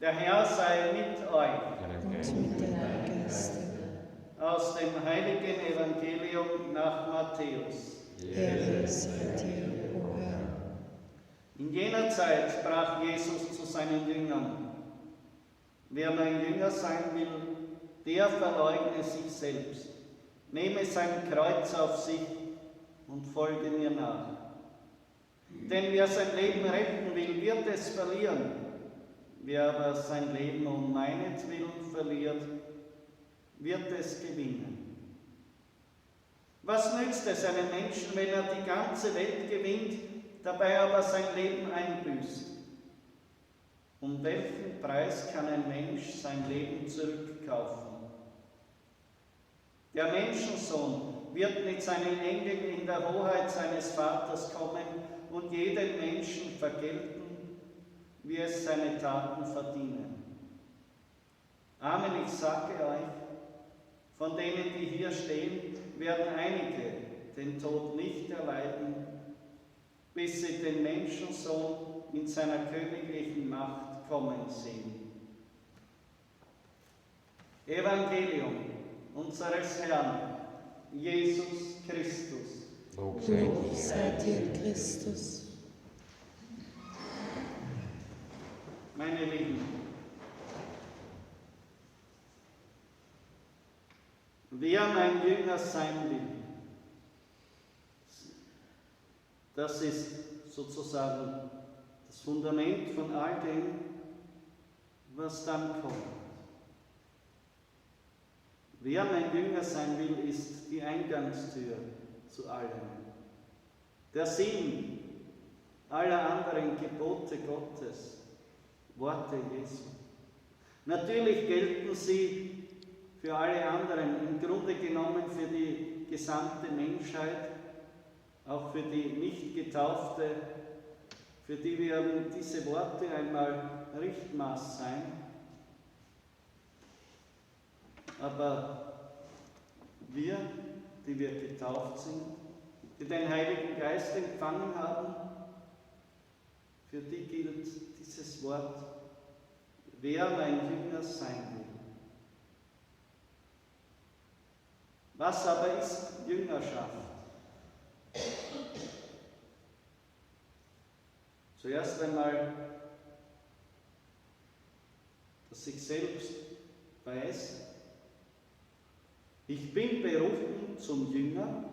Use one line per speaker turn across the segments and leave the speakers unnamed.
Der Herr sei mit euch.
Und mit deinem Geiste.
Aus dem heiligen Evangelium nach Matthäus.
Ehre sei dir, o Herr.
In jener Zeit sprach Jesus zu seinen Jüngern: Wer mein Jünger sein will, der verleugne sich selbst, nehme sein Kreuz auf sich und folge mir nach. Denn wer sein Leben retten will, wird es verlieren. Wer aber sein Leben um meinetwillen verliert, wird es gewinnen. Was nützt es einem Menschen, wenn er die ganze Welt gewinnt, dabei aber sein Leben einbüßt? Um welchen Preis kann ein Mensch sein Leben zurückkaufen? Der Menschensohn wird mit seinen Engeln in der Hoheit seines Vaters kommen und jedem Menschen vergelten, wie es seine Taten verdienen. Amen, ich sage euch, von denen, die hier stehen, werden einige den Tod nicht erleiden, bis sie den Menschensohn in seiner königlichen Macht kommen sehen. Evangelium unseres Herrn, Jesus Christus.
Lob
Sei dir, Christus.
Meine Lieben, wer mein Jünger sein will, das ist sozusagen das Fundament von all dem, was dann kommt. Wer mein Jünger sein will, ist die Eingangstür zu allem. Der Sinn aller anderen Gebote Gottes, Worte Jesu. Natürlich gelten sie für alle anderen, im Grunde genommen für die gesamte Menschheit, auch für die Nicht-Getaufte, für die werden diese Worte einmal Richtmaß sein. Aber wir, die wir getauft sind, die den Heiligen Geist empfangen haben, für die gilt dieses Wort: Wer mein Jünger sein will. Was aber ist Jüngerschaft? Zuerst einmal, dass ich selbst weiß, ich bin berufen zum Jünger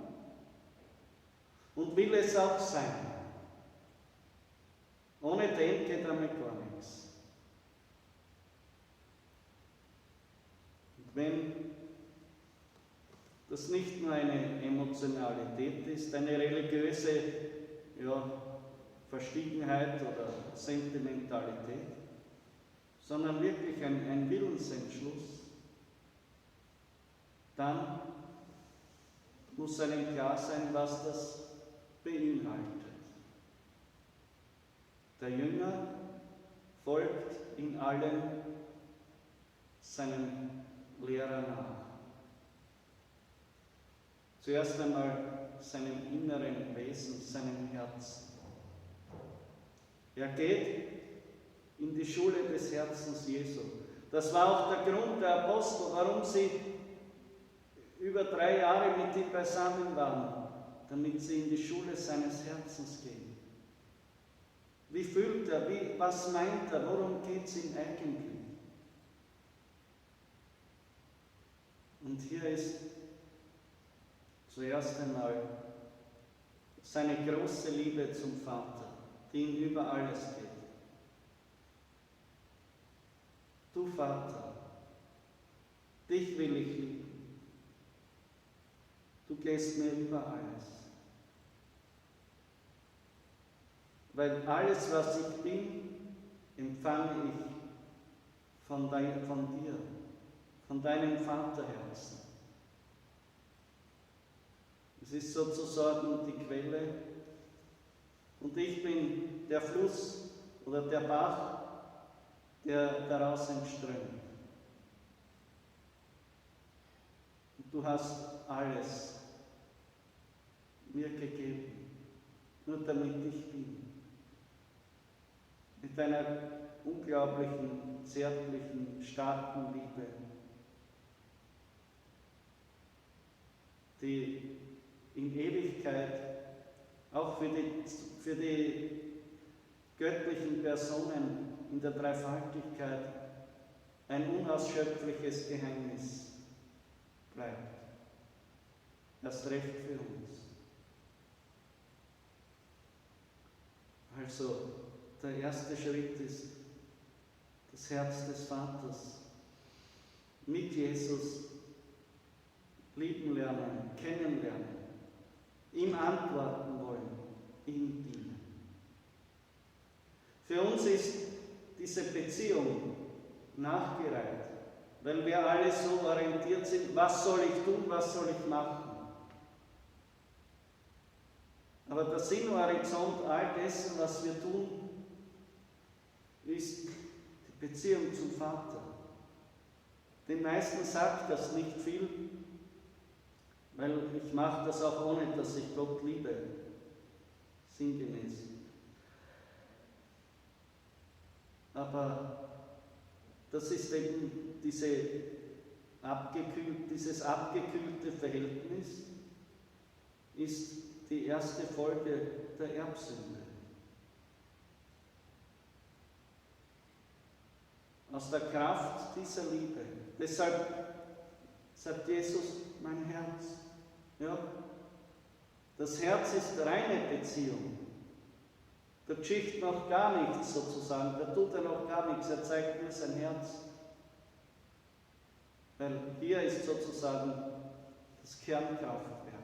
und will es auch sein. Ohne den geht damit gar nichts. Und wenn das nicht nur eine Emotionalität ist, eine religiöse Verstiegenheit oder Sentimentalität, sondern wirklich ein Willensentschluss, dann muss einem klar sein, was das beinhaltet. Der Jünger folgt in allem seinem Lehrer nach. Zuerst einmal seinem inneren Wesen, seinem Herzen. Er geht in die Schule des Herzens Jesu. Das war auch der Grund der Apostel, warum sie über 3 Jahre mit ihm beisammen waren, damit sie in die Schule seines Herzens gehen. Wie fühlt er? Was meint er? Worum geht es ihm eigentlich? Und hier ist zuerst einmal seine große Liebe zum Vater, die ihn über alles geht. Du Vater, dich will ich lieben. Du gehst mir über alles. Weil alles, was ich bin, empfange ich von dir, von deinem Vaterherzen. Es ist sozusagen die Quelle und ich bin der Fluss oder der Bach, der daraus entströmt. Und du hast alles mir gegeben, nur damit ich bin. mit einer unglaublichen, zärtlichen, starken Liebe, die in Ewigkeit auch für die göttlichen Personen in der Dreifaltigkeit ein unausschöpfliches Geheimnis bleibt. Erst recht für uns. Also, der erste Schritt ist das Herz des Vaters. Mit Jesus lieben lernen, kennenlernen, ihm antworten wollen, ihm dienen. Für uns ist diese Beziehung nachgereiht, weil wir alle so orientiert sind, was soll ich tun, was soll ich machen. Aber der Sinnhorizont all dessen, was wir tun, ist die Beziehung zum Vater. Den meisten sagt das nicht viel, weil ich mache das auch ohne, dass ich Gott liebe, sinngemäß. Aber das ist eben dieses abgekühlte Verhältnis, ist die erste Folge der Erbsünde. Aus der Kraft dieser Liebe. Deshalb sagt Jesus, mein Herz. Ja, das Herz ist reine Beziehung. Da tschicht noch gar nichts sozusagen, da tut er noch gar nichts, er zeigt nur sein Herz. Weil hier ist sozusagen das Kernkraftwerk,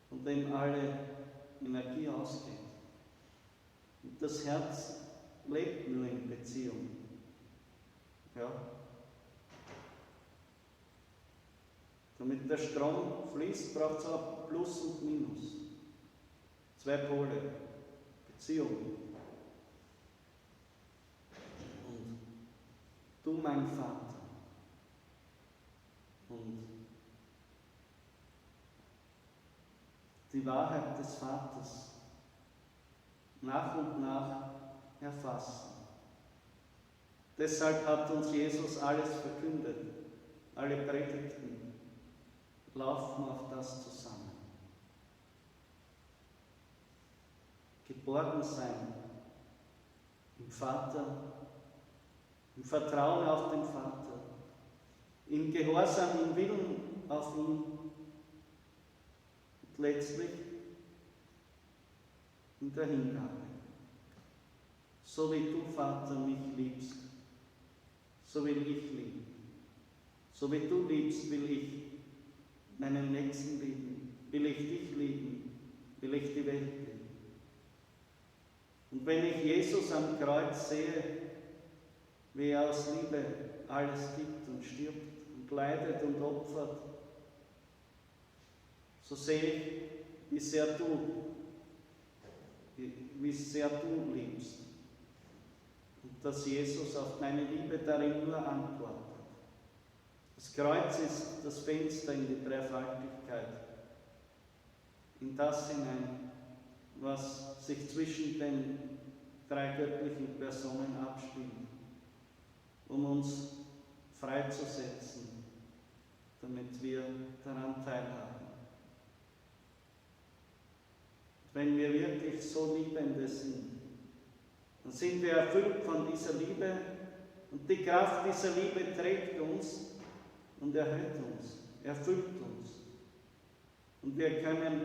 von dem alle Energie ausgeht. Und das Herz lebt nur in Beziehung. Ja. Damit der Strom fließt, braucht es auch Plus und Minus. Zwei Pole. Beziehung. Und du, mein Vater. Und die Wahrheit des Vaters nach und nach erfassen. Deshalb hat uns Jesus alles verkündet, alle Predigten laufen auf das zusammen. Geborgen sein im Vater, im Vertrauen auf den Vater, im Gehorsam, im Willen auf ihn und letztlich in der Hingabe. So wie du, Vater, mich liebst, so will ich lieben. So wie du liebst, will ich meinen Nächsten lieben, will ich dich lieben, will ich die Welt lieben. Und wenn ich Jesus am Kreuz sehe, wie er aus Liebe alles gibt und stirbt und leidet und opfert, so sehe ich, wie sehr du liebst. Und dass Jesus auf meine Liebe darin nur antwortet. Das Kreuz ist das Fenster in die Dreifaltigkeit, in das hinein, was sich zwischen den drei göttlichen Personen abspielt, um uns freizusetzen, damit wir daran teilhaben. Wenn wir wirklich so Liebende sind, dann sind wir erfüllt von dieser Liebe und die Kraft dieser Liebe trägt uns und erhält uns, erfüllt uns. Und wir können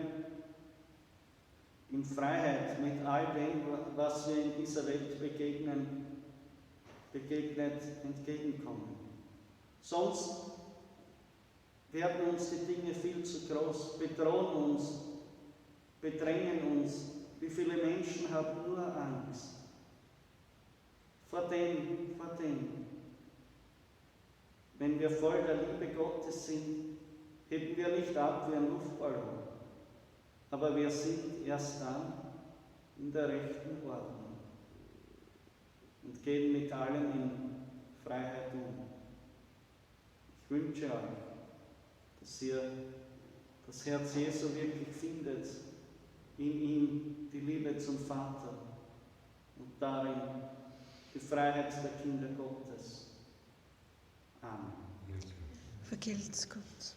in Freiheit mit all dem, was wir in dieser Welt begegnet, entgegenkommen. Sonst werden uns die Dinge viel zu groß, bedrohen uns, bedrängen uns. Wie viele Menschen haben nur Angst vor dem. Wenn wir voll der Liebe Gottes sind, heben wir nicht ab wie ein Luftballon, aber wir sind erst dann in der rechten Ordnung und gehen mit allem in Freiheit um. Ich wünsche euch, dass ihr das Herz Jesu wirklich findet, in ihm die Liebe zum Vater und darin die Freiheit der Kinder Gottes. Amen.
Vergelt's Gott.